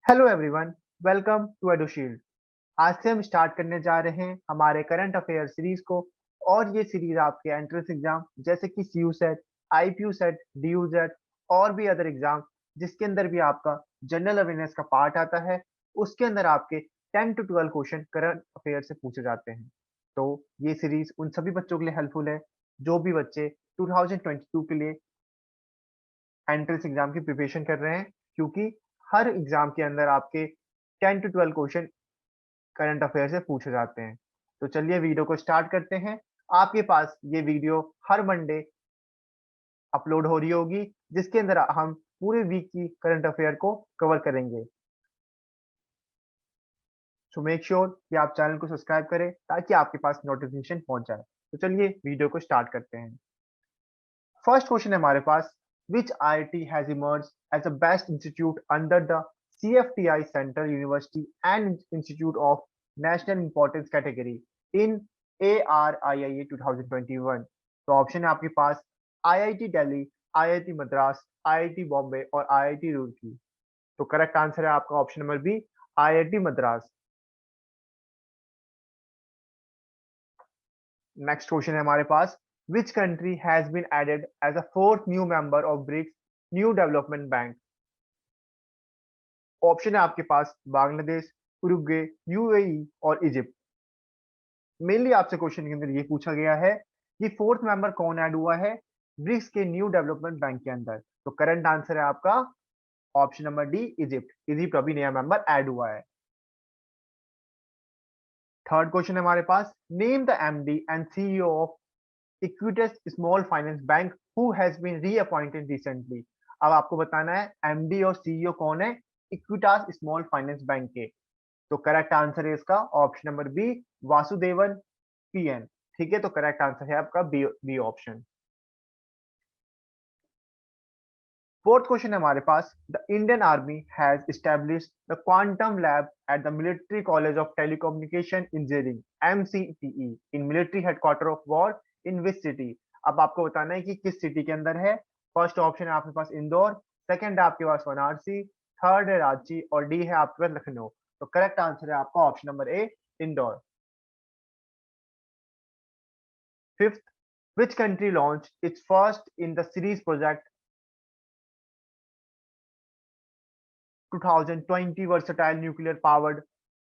Hello everyone, welcome to Edushield. आज से हम स्टार्ट करने जा रहे हैं हमारे करंट अफेयर सीरीज को। और ये सीरीज आपके एंट्रेंस एग्जाम जैसे कि C U CET, IPU CET, D U CET और भी अदर एग्जाम जिसके अंदर भी आपका जनरल अवेयरनेस का पार्ट आता है, उसके अंदर आपके 10 to 12 क्वेश्चन करंट अफेयर से पूछे जाते हैं। तो ये सीरीज उन सभी बच्चों के लिए हेल्पफुल है जो भी बच्चे 2022 के लिए एंट्रेंस एग्जाम की प्रिपरेशन कर रहे हैं, क्योंकि हर एग्जाम के अंदर आपके 10 to 12 क्वेश्चन करंट अफेयर से पूछे जाते हैं। तो चलिए वीडियो को स्टार्ट करते हैं। आपके पास ये वीडियो हर मंडे अपलोड हो रही होगी, जिसके अंदर हम पूरे वीक की करंट अफेयर को कवर करेंगे। सो मेक श्योर कि आप चैनल को सब्सक्राइब करें ताकि आपके पास नोटिफिकेशन पहुंच जाए। तो चलिए वीडियो को स्टार्ट करते हैं। फर्स्ट क्वेश्चन है हमारे पास, which IIT has emerge as a best institute under the CFTI central university and institute of national importance category in ARIIA 2021। तो ऑप्शन है आपके पास IIT Delhi, IIT Madras, IIT Bombay और IIT रुड़की। तो करेक्ट आंसर है आपका option number B, IIT Madras. Next question है हमारे पास, which country has been added as a fourth new member of BRICS new development bank. Option है आपके पास बांग्लादेश, उरुग्वे, यूएई और इजिप्ट। मेनली आपसे क्वेश्चन के अंदर ये पूछा गया है कि फोर्थ मेंबर कौन ऐड हुआ है ब्रिक्स के न्यू डेवलपमेंट बैंक के अंदर। तो करंट आंसर है आपका option number D, Egypt. Egypt अभी नया मेंबर ऐड हुआ है। थर्ड क्वेश्चन है हमारे पास, name the MD and CEO of Equitas small finance bank who has been reappointed recently. अब आपको बताना है एमडी और सीईओ कौन है इक्विटास स्मॉल फाइनेंस बैंक के। तो करेक्ट आंसर है इसका option number B, Vasudevan P N. ठीक है, तो करेक्ट आंसर है आपका B, B option. Fourth question है हमारे पास, the Indian army has established the quantum lab at the military college of telecommunication engineering MCTE in military headquarter of war in which city. अब आपको बताना है कि किस सिटी के अंदर है। फर्स्ट ऑप्शन है आपके पास इंदौर, सेकंड है आपके पास वाराणसी, थर्ड है रांची और डी है आपके पास लखनऊ। तो करेक्ट आंसर है आपका option number A, Indore. Fifth, which country launched its first in the series project 2020 versatile nuclear powered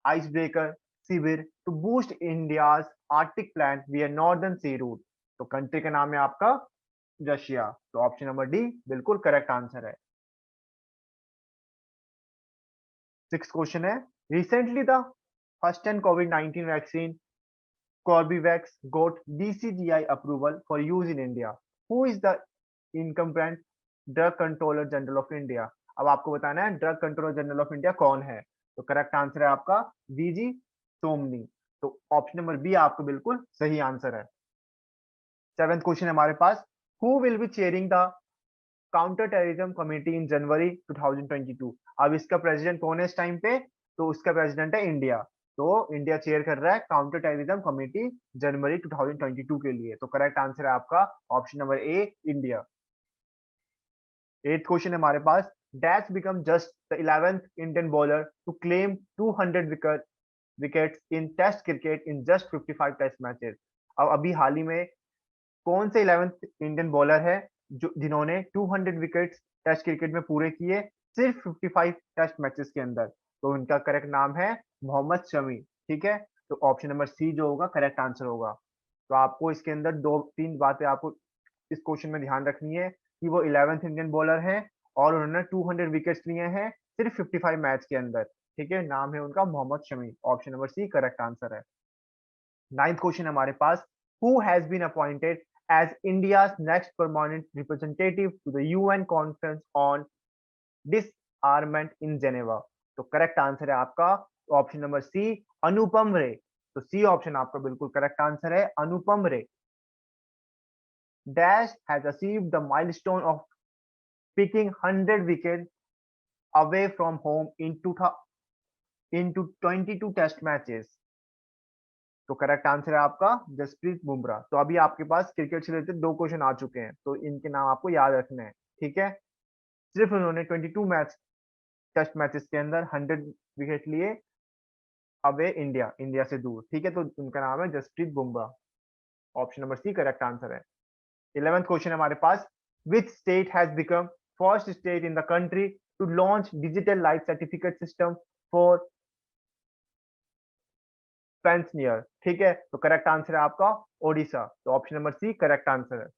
icebreaker Sibir to boost India's Arctic plan via northern sea route। तो country का नाम है आपका रशिया। तो option number D बिल्कुल correct answer है। Six question है, recently the first and covid vaccine Corbevax got DCGI approval for use in India. Who is the incumbent drug controller general of India. अब आपको बताना है drug controller general of India कौन है। तो correct answer है आपका वीजी सोमनी। तो ऑप्शन नंबर बी आपको बिल्कुल सही आंसर है। सेवेंथ क्वेश्चन हमारे पास, who will be chairing the counter terrorism committee in January 2022। अब इसका प्रेसिडेंट कौन है इस टाइम पे। तो उसका प्रेसिडेंट है इंडिया। तो इंडिया चेयर कर रहा है काउंटर टेररिज्म कमेटी जनवरी 2022 के लिए। तो करेक्ट आंसर है आपका option number A, India. Eight question है हमारे पास, dash become just the 11th Indian bowler to claim 200 wickets in test cricket in just 55 test matches. अब अभी हाल ही में कौन से 11th इंडियन बॉलर है जो जिन्होंने 200 विकेट्स टेस्ट क्रिकेट में पूरे किए सिर्फ 55 टेस्ट मैचेस के अंदर। तो उनका करेक्ट नाम है मोहम्मद शमी। ठीक है, तो ऑप्शन नंबर सी जो होगा करेक्ट आंसर होगा। तो आपको इसके अंदर दो तीन बातें आपको इस क्वेश्चन में ध्यान रखनी है कि वो 11th इंडियन बॉलर हैं और उन्होंने 200 विकेट्स लिए हैं सिर्फ 55 मैच के अंदर। ठीक है, नाम है उनका Mohammed Shami. Option number C correct answer है। नाइन्थ क्वेश्चन हमारे पास, who has been appointed as India's next permanent representative to the UN conference on disarmament in Geneva। तो करेक्ट आंसर है आपका ऑप्शन नंबर सी, अनुपम रे। तो सी ऑप्शन आपका बिल्कुल करेक्ट आंसर है, Anupam Ray. Dash has achieved the milestone of picking 100 wickets away from home into 22 test matches. तो correct answer है आपका जसप्रीत बुमराह। तो अभी आपके पास क्रिकेट से रिलेटेड दो क्वेश्चन आ चुके हैं, तो इनके नाम आपको याद रखने हैं। ठीक है, सिर्फ उन्होंने 22 मैच टेस्ट मैचेस के अंदर 100 विकेट लिए अवे इंडिया, इंडिया से दूर, ठीक है। तो उनका नाम है Jasprit Bumrah. Option number C correct answer है। 11th क्वेश्चन हमारे पास, which state has become first state in the country to launch digital life certificate system for pensioner, ठीक है। तो करेक्ट आंसर है आपका ओडिशा। तो option number C correct answer है।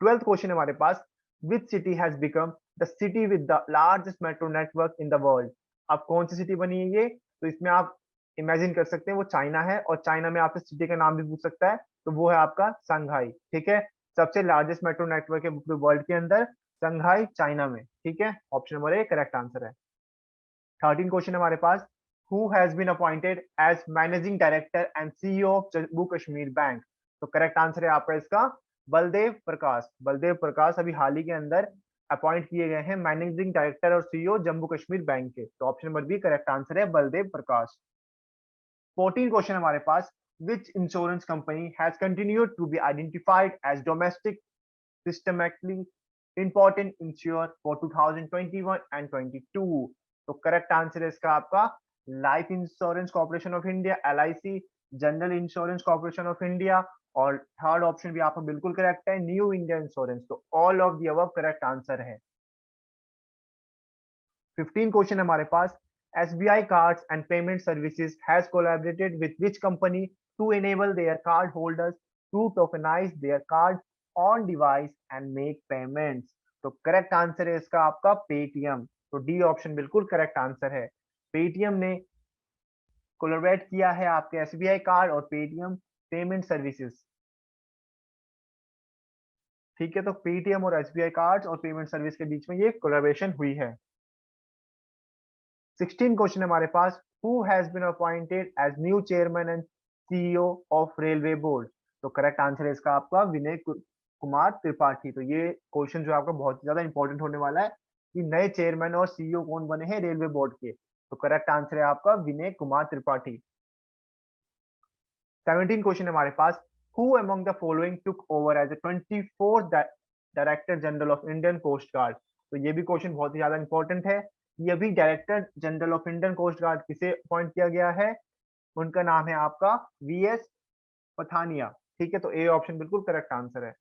12th क्वेश्चन हमारे पास, which city has become the city with the largest metro network in the world. अब कौन सी सिटी बनी है ये, तो इसमें आप इमेजिन कर सकते हैं वो चाइना है, और चाइना में आपसे सिटी का नाम भी पूछ सकता है, तो वो है आपका संघाई, ठीक है। सबसे लार्जेस्ट मेट्रो नेटवर्क है वर्ल्ड के अंदर, संघाई चाइना में, ठीक है। ऑप्शन नंबर ए करेक्ट आंसर है। 13 क्वेश्चन हमारे पास, who has been appointed as managing director and CEO of Jammu Kashmir bank. तो करेक्ट आंसर है आपका इसका बलदेव प्रकाश। बलदेव प्रकाश अभी हाल ही के अंदर अपॉइंट किए गए हैं मैनेजिंग डायरेक्टर और सीईओ जम्मू कश्मीर बैंक के। तो option number B correct answer है बलदेव प्रकाश। 14 क्वेश्चन हमारे पास, which insurance company has continued to be identified as domestic systemically important insurer for 2021 and 22। तो करेक्ट आंसर है इसका आपका life insurance corporation of India, LIC, general insurance corporation of India, और third option भी आपका बिल्कुल correct है, new India insurance. तो all of the above correct answer है। 15 क्वेश्चन हमारे पास, SBI Cards and Payment Services has collaborated with which company to enable their card holders to tokenize their card on device and make payments। तो correct answer है इसका आपका Paytm. तो D option बिल्कुल correct answer है। Paytm ने collaborate किया है आपके एसबीआई कार्ड और पेटीएम पेमेंट सर्विसेज, ठीक है। तो पेटीएम और एसबीआई कार्ड्स और पेमेंट सर्विस के बीच में ये कोलैबोरेशन हुई है। 16 क्वेश्चन हमारे पास, who has been appointed as new chairman and CEO of railway board. तो करेक्ट आंसर है इसका आपका विनय कुमार त्रिपाठी। तो ये क्वेश्चन जो आपका बहुत ज्यादा इंपॉर्टेंट होने वाला है कि नए चेयरमैन और सीईओ कौन बने हैं रेलवे बोर्ड के। तो करेक्ट आंसर है आपका विनय कुमार त्रिपाठी। 17 क्वेश्चन हमारे पास, who among the following took over as a 24th director general of Indian coast guard. तो ये भी क्वेश्चन बहुत ही ज्यादा इंपॉर्टेंट है। ये भी director general of Indian coast guard किसे अपॉइंट किया गया है, उनका नाम है आपका वीएस पठानिया, ठीक है। तो ए ऑप्शन बिल्कुल करेक्ट आंसर है।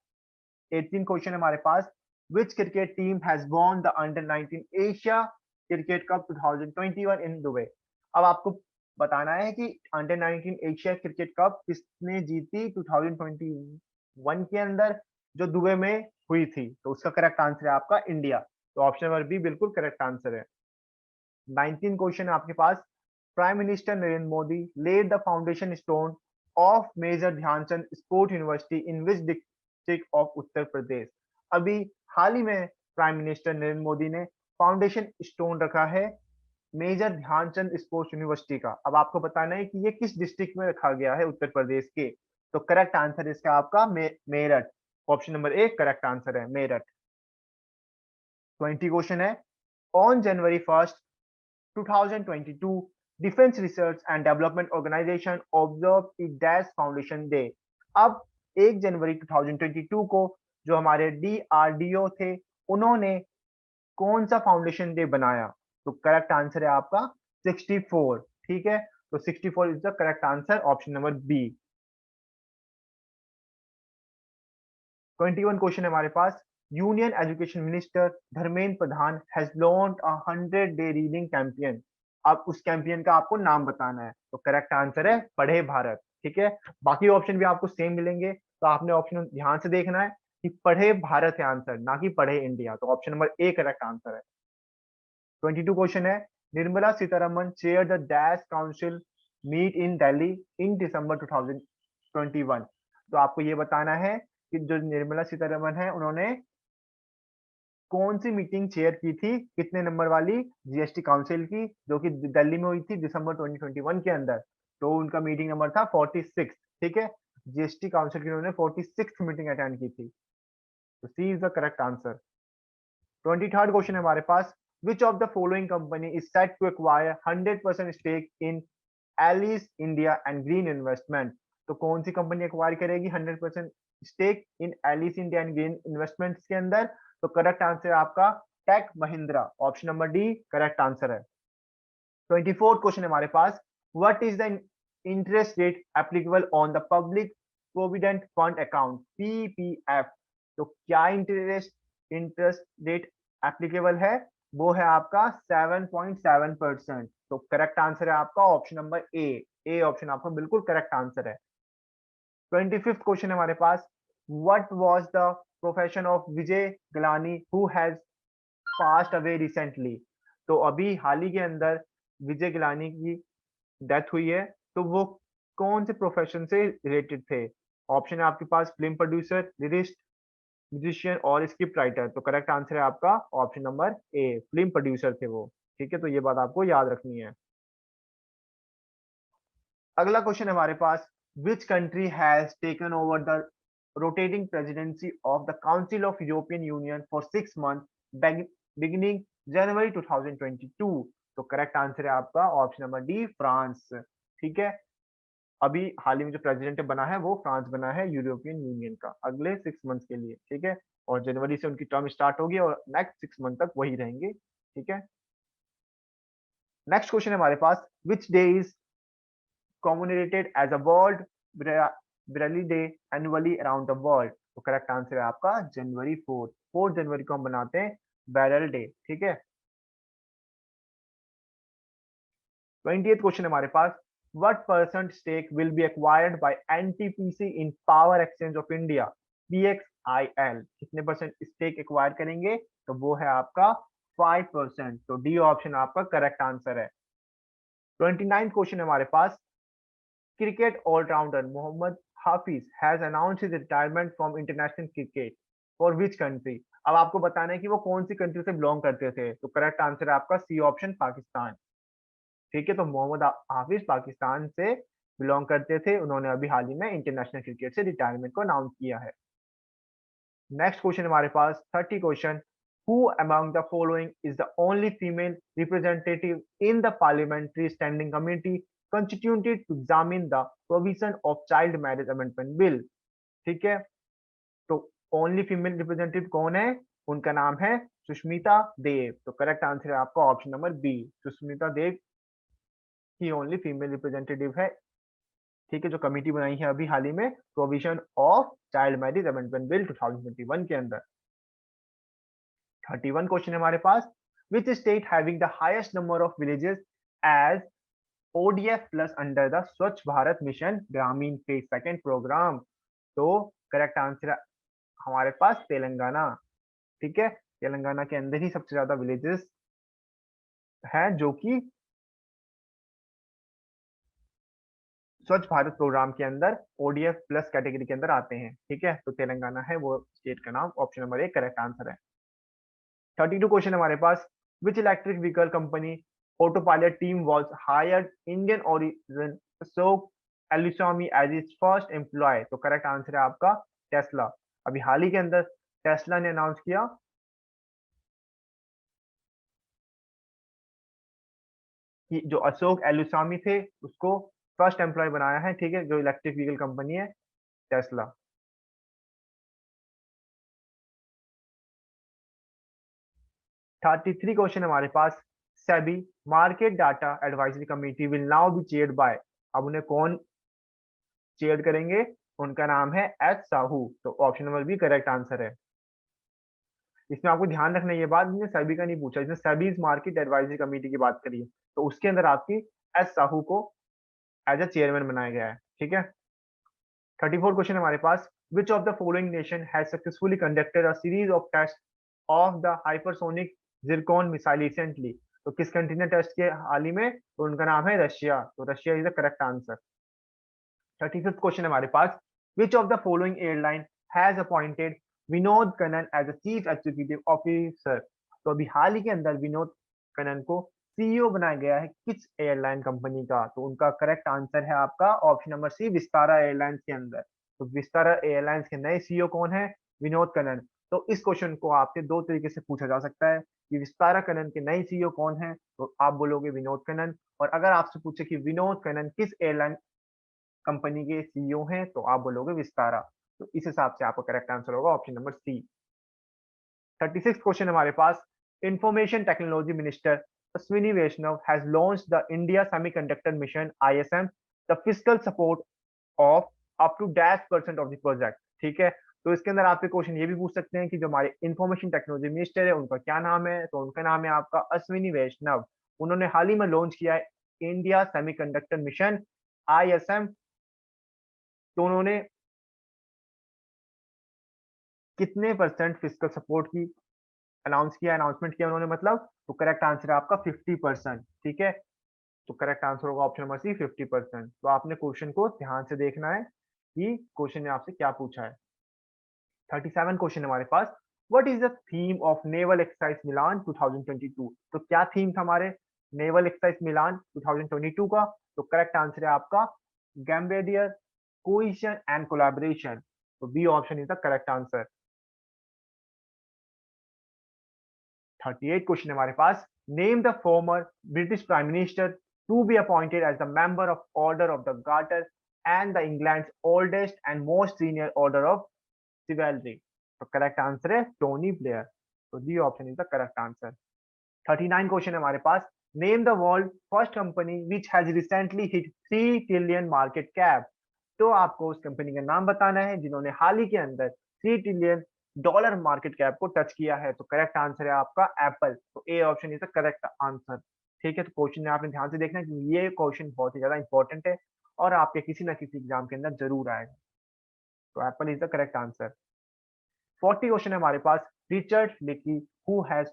18 क्वेश्चन हमारे पास, which cricket team has won the under 19 Asia cricket cup 2021 in Dubai. अब आपको बताना है कि अंडर 19 एशिया क्रिकेट कप किसने जीती 2021 के अंदर, जो दुबई में हुई थी। तो उसका करेक्ट आंसर है आपका इंडिया। तो ऑप्शन नंबर बी बिल्कुल करेक्ट आंसर है। 19 क्वेश्चन आपके पास, prime minister Narendra Modi laid the foundation stone of major Dhyanchand sport university in which district of Uttar Pradesh. अभी हाल ही में प्राइम मिनिस्टर नरेंद्र मोदी ने फाउंडेशन स्टोन रखा है मेजर ध्यानचंद स्पोर्ट्स यूनिवर्सिटी का। अब आपको बताना है कि ये किस डिस्ट्रिक्ट में रखा गया है उत्तर प्रदेश के। तो करेक्ट आंसर इसका आपका मेरठ। ऑप्शन नंबर ए करेक्ट आंसर है मेरठ। 20 क्वेश्चन है, on January 1st 2022 defence research and development organisation observe the dash foundation day. अब 1 जनवरी 2022 को जो हमारे डीआरडीओ थे उन्होंने कौन सा फाउंडेशन डे बनाया। तो करेक्ट आंसर है आपका 64, ठीक है। तो 64 is the correct answer, option number B. 21 question हमारे पास, union education minister Dharmendra Pradhan has launched a 100-day reading campaign. अब उस कैंपेन का आपको नाम बताना है। तो करेक्ट आंसर है पढ़े भारत, ठीक है। बाकी ऑप्शन भी आपको सेम मिलेंगे, तो आपने ऑप्शन ध्यान से देखना है कि पढ़े भारत है आंसर, ना कि पढ़े इंडिया। तो ऑप्शन नंबर ए करेक्ट आंसर है। 22 क्वेश्चन है, Nirmala Sitharaman chair the dash council meet in Delhi in December 2021। तो आपको ये बताना है कि जो निर्मला सीतारमन है उन्होंने कौन सी मीटिंग चेयर की थी, कितने नंबर वाली जीएसटी काउंसिल की, जो कि दिल्ली में हुई थी दिसंबर 2021 के अंदर। तो उनका मीटिंग नंबर था 46, ठीक है। जीएसटी काउंसिल की उन्होंने 46 मीटिंग अटेंड की थी। तो C is the correct answer. 23rd question है हमारे पास, which of the following company is set to acquire 100% stake in Allyis India and green investment. तो कौन सी कंपनी एक्वायर करेगी 100% stake in Allyis India and green investments के अंदर। तो करेक्ट आंसर आपका tech Mahindra, option number D correct answer है। 24th question हमारे पास, what is the interest rate applicable on the public provident fund account PPF. तो क्या इंटरेस्ट रेट एप्लीकेबल है, वो है आपका 7.7%। तो करेक्ट आंसर है आपका ऑप्शन नंबर ए ऑप्शन आपका बिल्कुल करेक्ट आंसर है। 25th क्वेश्चन हमारे पास, what was the profession of Vijay Galani who has passed away recently. तो अभी हाल ही के अंदर विजय गिलानी की डेथ हुई है, तो वो कौन से प्रोफेशन से रिलेटेड थे। ऑप्शन है आपके पास फिल्म प्रोड्यूसर, लिरिस्ट, म्यूजिशियन और स्क्रिप्ट राइटर। तो करेक्ट आंसर है आपका ऑप्शन नंबर ए, फिल्म प्रोड्यूसर थे वो। ठीक है, तो ये बात आपको याद रखनी है। अगला क्वेश्चन हमारे पास, which country has taken over the rotating presidency of the council of European union for 6 month beginning January 2022। तो करेक्ट आंसर है आपका ऑप्शन नंबर डी, फ्रांस। ठीक है, अभी हाल ही में जो प्रेसिडेंट बना है वो फ्रांस बना है यूरोपियन यूनियन का, अगले 6 मंथ के लिए। ठीक है, और जनवरी से उनकी टर्म स्टार्ट होगी और नेक्स्ट 6 मंथ तक वही रहेंगे। ठीक है, नेक्स्ट क्वेश्चन है हमारे पास, which day is commemorated as a World Braille Day annually around the world। तो करेक्ट आंसर है आपका जनवरी 4 जनवरी को हम बनाते हैं बैरल डे। ठीक है, 20th क्वेश्चन हमारे पास, what percent stake will be acquired by NTPC in power exchange of India PXIL. कितने परसेंट स्टेक एक्वायर करेंगे, तो वो है आपका 5%। तो डी ऑप्शन आपका करेक्ट आंसर है। 29th क्वेश्चन हमारे पास, cricket allrounder Mohammad Hafeez has announced his retirement from international cricket for which country. अब आपको बताना है कि वो कौन सी कंट्री से बिलोंग करते थे। तो करेक्ट आंसर है आपका सी ऑप्शन, पाकिस्तान। ठीक है, तो मोहम्मद हाफिज पाकिस्तान से बिलोंग करते थे, उन्होंने अभी हाल ही में इंटरनेशनल क्रिकेट से रिटायरमेंट को अनाउंस किया है। नेक्स्ट क्वेश्चन हमारे पास 30 question, who among the following is the only female representative in the parliamentary standing committee constituted to examine the provision of child marriage amendment bill। ठीक है, तो only female representative कौन है, उनका नाम है सुष्मिता देव। तो करेक्ट आंसर है आपका option number B, Sushmita Dev ही ओनली फीमेल रिप्रेजेंटेटिव है। ठीक है, जो कमेटी बनाई है अभी हाल ही में provision of child marriage amendment bill 2021 के अंदर। 31 क्वेश्चन हमारे पास, which state having the highest number of villages as ODF plus under the Swachh Bharat mission Grameen phase second programme. तो करेक्ट आंसर है हमारे पास तेलंगाना। ठीक है, तेलंगाना के अंदर ही सबसे ज्यादा विलेजेस हैं जो कि स्वच्छ भारत प्रोग्राम के अंदर ओडीएफ प्लस कैटेगरी के अंदर आते हैं। ठीक है, तो तेलंगाना है वो स्टेट का नाम, ऑप्शन नंबर ए करेक्ट आंसर है। 32 क्वेश्चन हमारे पास, which electric vehicle company auto pilot team was hired Indian origin Ashok Elluswamy as its first employ. तो करेक्ट आंसर है आपका टेस्ला। अभी हाल ही के अंदर टेस्ला ने अनाउंस किया कि जो अशोक एलुसामी थे उसको फर्स्ट एम्प्लॉय बनाया है। ठीक है, जो इलेक्ट्रिक व्हीकल कंपनी है टेस्ला। 33 क्वेश्चन हमारे पास, SEBI market data advisory committee will now be chaired by. अब उन्हें कौन चेयर करेंगे, उनका नाम है एच साहू। तो option number B correct answer है। इसमें आपको ध्यान रखना ये बात, इसने सेबी का नहीं पूछा, इसने सेबीज मार्केट एडवाइजरी कमेटी की बात करी है, तो उसके अंदर आपकी एच साहू को एज अ चेयरमैन बनाया गया है। ठीक है, 34 क्वेश्चन हमारे पास, which of the following nation has successfully conducted a series of test of the hypersonic Zircon missile recently. तो किस कंट्री ने टेस्ट किया हाल ही में, तो उनका नाम है रशिया। तो Russia is the correct answer. 35th question हमारे पास, which of the following airline has appointed Vinod Kannan as a chief executive officer. तो अभी हाल ही के अंदर विनोद कनन को सीईओ बनाया गया है किस एयरलाइन कंपनी का, तो उनका करेक्ट आंसर है आपका option number c, Vistara airlines के अंदर। तो विस्तारा एयरलाइंस के नए सीईओ कौन है, विनोद कनन। तो इस क्वेश्चन को आपसे दो तरीके से पूछा जा सकता है कि विस्तारा कनन के नए सीईओ कौन है, तो आप बोलोगे विनोद कनन। और अगर आपसे पूछे कि विनोद कनन किस एयरलाइन कंपनी के सीईओ हैं, तो आप बोलोगे विस्तारा। तो इस हिसाब से आपका करेक्ट आंसर होगा ऑप्शन नंबर सी। 36 क्वेश्चन हमारे पास, Information Technology Minister Ashwini Vaishnav has launched the India Semiconductor Mission ISM, the fiscal support of up to -% of the project। ठीक है, तो इसके अंदर आपके क्वेश्चन ये भी पूछ सकते हैं कि जो हमारे इंफॉर्मेशन टेक्नोलॉजी मिनिस्टर है उनका क्या नाम है, तो उनका नाम है आपका अश्विनी वैष्णव। उन्होंने हाल ही में लॉन्च किया है इंडिया सेमीकंडक्टर मिशन ISM। तो उन्होंने कितने परसेंट फिजिकल सपोर्ट की अनाउंसमेंट किया उन्होंने, मतलब तो करेक्ट आंसर है आपका 50%। ठीक है, तो करेक्ट आंसर होगा ऑप्शन नंबर सी 50%। तो आपने क्वेश्चन को ध्यान से देखना है कि क्वेश्चन ने आपसे क्या पूछा है। 37 क्वेश्चन हमारे पास, what is the theme of naval exercise Milan 2022? तो क्या थीम था हमारे नेवल एक्सरसाइज मिलान 2022 का? तो करेक्ट आंसर है आपका गैम्बेडियर कोहेजन एंड कोलैबोरेशन। तो B option is the correct answer. 38 question हमारे पास, name the former British prime minister to be appointed as the member of order of the garter and the England oldest and most senior order of chivalry. तो correct answer है Tony Blair. तो D option is the correct answer. 39 question हमारे पास, name the world first company which has recently hit 3 trillion market cap. तो आपको उस company का नाम बताना है जिन्होंने हाल ही के अंदर 3 ट्रिलियन डॉलर मार्केट कैप को टच किया है। तो करेक्ट आंसर है आपका एप्पल। तो A option is the correct answer. ठीक है, तो क्वेश्चन आपने ध्यान से देखना है कि ये क्वेश्चन बहुत ही ज्यादा इंपॉर्टेंट है और आपके किसी ना किसी एग्जाम के अंदर जरूर आएगा। तो Apple is the correct answer. 40 question है हमारे पास, रिचर्ड लेकी who has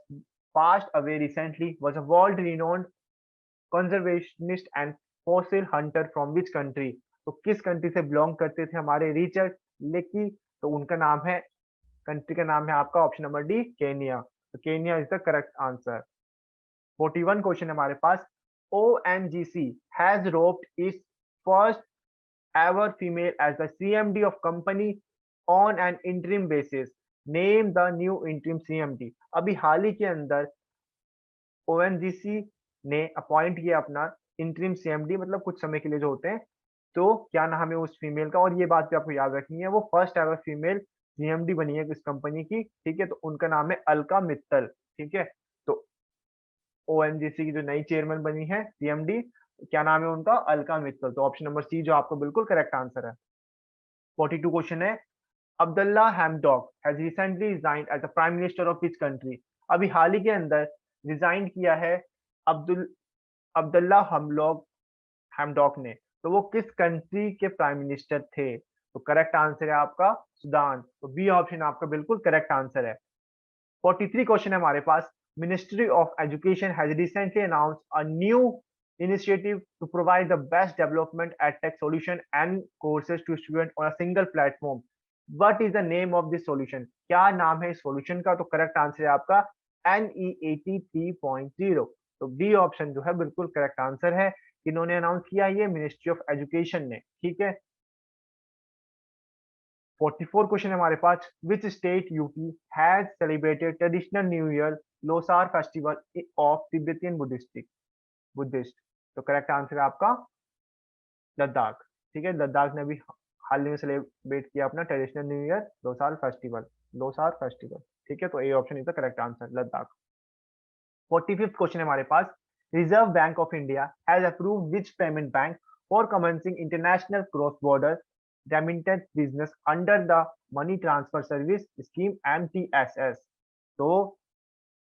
passed away recently was a world renowned conservationist and fossil hunter from which country? तो किस कंट्री से बिलोंग करते थे हमारे रिचर्ड लेकी? तो उनका नाम है, कंट्री का नाम है आपका ऑप्शन नंबर डी केनिया। तो Kenya is the correct answer. 41 question हमारे पास, ONGC has roped its first ever female as the CMD of company on an interim basis. Name the new interim CMD। अभी हाल ही के अंदर ONGC ने appoint किया अपना interim CMD, मतलब कुछ समय के लिए जो होते हैं। तो क्या नाम है उस फीमेल का? और ये बात भी आपको याद रखनी है, वो फर्स्ट एवर फीमेल CMD बनी है इस कंपनी की। ठीक है, तो उनका नाम है अलका मित्तल। ठीक है, तो ONGC की जो नई चेयरमैन बनी है CMD, क्या नाम है उनका? अलका मित्तल। तो ऑप्शन नंबर सी जो आपको बिल्कुल करेक्ट आंसर है। 42 क्वेश्चन है, Abdalla Hamdok has recently resigned as the prime minister of which country? अभी हाल ही के अंदर रिजाइन किया है अब्दुल्ला हमलोग हैमडॉक ने। तो वो किस कंट्री के प्राइम मिनिस्टर थे? तो करेक्ट आंसर है आपका सूडान। तो बी ऑप्शन आपका बिल्कुल करेक्ट आंसर है। 43 क्वेश्चन है हमारे पास, ministry of education has recently announced a new initiative to provide the best development edtech solution and courses to students on a single platform. What is the name of this solution? क्या नाम है इस solution का? तो correct answer है आपका NEAT 3.0। तो B option जो है बिल्कुल करेक्ट आंसर है। इन्होंने अनाउंस किया ये मिनिस्ट्री ऑफ एजुकेशन ने। ठीक है, 44 क्वेश्चन हमारे पास, which state UP has celebrated traditional new year Losar festival of Tibetan Buddhist? तो करेक्ट आंसर है आपका लद्दाख। ठीक है, लद्दाख ने भी हाल ही में सेलिब्रेट किया अपना traditional new year Losar festival. ठीक है, तो A option is the correct answer, Ladakh. 45th question है हमारे पास, reserve bank of India has approved which payment bank for commencing international cross border remittance business under the money transfer service scheme MTSS? तो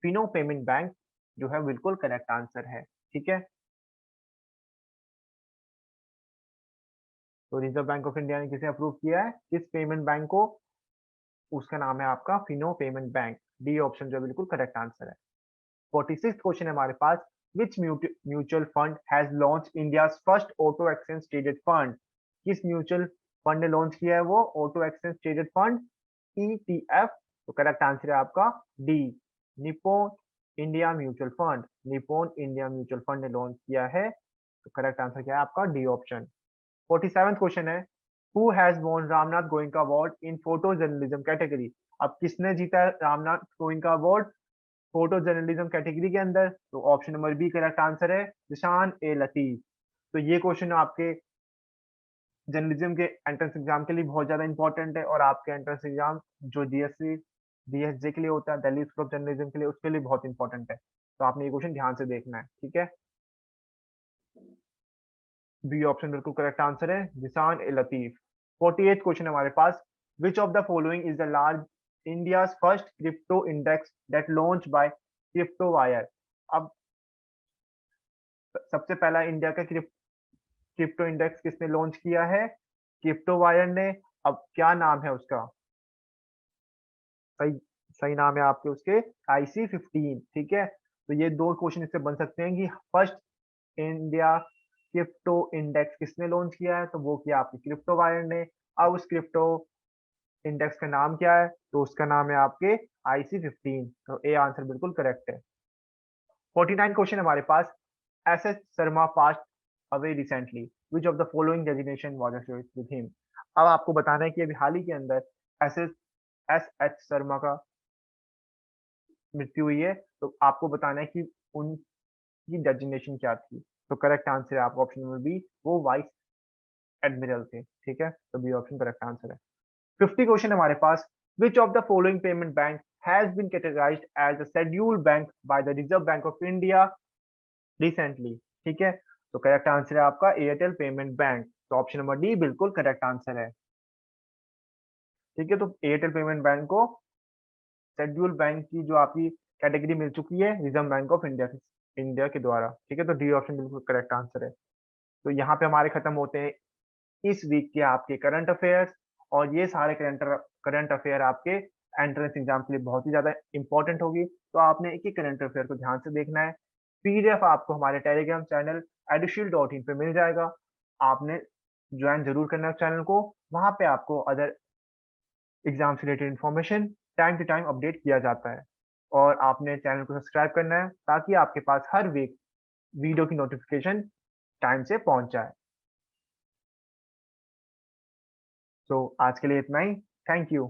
Fino payment bank जो है बिल्कुल correct answer है। ठीक है, तो रिजर्व बैंक ऑफ इंडिया ने किसे अप्रूव किया है, किस पेमेंट बैंक को? उसका नाम है आपका Fino payment bank. D option जो बिल्कुल करेक्ट आंसर है। 46th क्वेश्चन है हमारे पास, which mutual fund has launch India first auto exchange traded fund? किस म्यूचुअल फंड ने लॉन्च किया है वो auto exchange traded fund ETF? तो करेक्ट आंसर है आपका D Nippon India mutual fund. Nippon India mutual fund ने लॉन्च किया है। तो करेक्ट आंसर क्या है आपका? D option. 47th क्वेश्चन है, who has won Ramnath Goenka award in photo journalism category? अब किसने जीता है Ramnath Goenka award photo journalism category के अंदर? तो option number B correct answer है, जिशान ए लतीफ। तो ये क्वेश्चन आपके जर्नलिज्म के एंट्रेंस एग्जाम के लिए बहुत ज्यादा इंपॉर्टेंट है और आपके एंट्रेंस एग्जाम जो DSC डीएसजे के लिए होता है, दिल्ली स्कूल ऑफ जर्नलिज्म के लिए, उसके लिए बहुत इंपॉर्टेंट है। तो आपने ये क्वेश्चन ध्यान से देखना है, ठीक है। बी ऑप्शन बिल्कुल करेक्ट आंसर है, Zishaan A Latif. 48th question हमारे पास, which of the following is the large India's first crypto index that launch by crypto wire. अब सबसे पहला इंडिया का क्रिप्टो इंडेक्स किसने लॉन्च किया है? क्रिप्टो वायर ने। अब क्या नाम है उसका? सही सही नाम है आपके उसके IC15, ठीक है। तो ये दो क्वेश्चन इससे बन सकते हैं कि फर्स्ट इंडिया क्रिप्टो इंडेक्स किसने लॉन्च किया है, तो वो किया आपके क्रिप्टो वायर ने। अब उस क्रिप्टो इंडेक्स का नाम क्या है, तो उसका नाम है आपके IC15। तो ए आंसर बिल्कुल करेक्ट है। 49 क्वेश्चन हमारे पास, SS Sharma past away recently, which of the following designation was associated with him. अब आपको बताना है कि अभी हाल ही के अंदर SS शर्मा का मृत्यु हुई है, तो आपको बताना है कि उनकी डेजिग्नेशन क्या थी। तो करेक्ट आंसर है आपका ऑप्शन नंबर बी, वो वाइस एडमिरल थे, ठीक है। तो बी ऑप्शन करेक्ट आंसर है। 50 क्वेश्चन हमारे पास, which of the following payment bank has been categorized as a scheduled bank by the reserve bank of India recently, ठीक है। तो करेक्ट आंसर है आपका एयरटेल पेमेंट बैंक। तो ऑप्शन नंबर डी बिल्कुल करेक्ट आंसर है, ठीक है। तो एयरटेल पेमेंट बैंक को शेड्यूल बैंक की जो आपकी कैटेगरी मिल चुकी है रिजर्व बैंक ऑफ इंडिया के द्वारा, ठीक है। तो डी ऑप्शन बिल्कुल करेक्ट आंसर है। तो यहाँ पे हमारे खत्म होते हैं इस वीक के आपके करंट अफेयर्स। और ये सारे करंट अफेयर आपके एंट्रेंस एग्जाम के लिए बहुत ही ज्यादा इंपॉर्टेंट होगी। तो आपने एक ही करंट अफेयर को ध्यान से देखना है। PDF आपको हमारे टेलीग्राम चैनल edushil.in पे मिल जाएगा। आपने ज्वाइन जरूर करना है चैनल को। वहां पे आपको अदर एग्जाम से related information time to time update किया जाता है। और आपने चैनल को सब्सक्राइब करना है ताकि आपके पास हर वीक वीडियो की नोटिफिकेशन टाइम से पहुंच जाए। तो आज के लिए इतना ही। Thank you.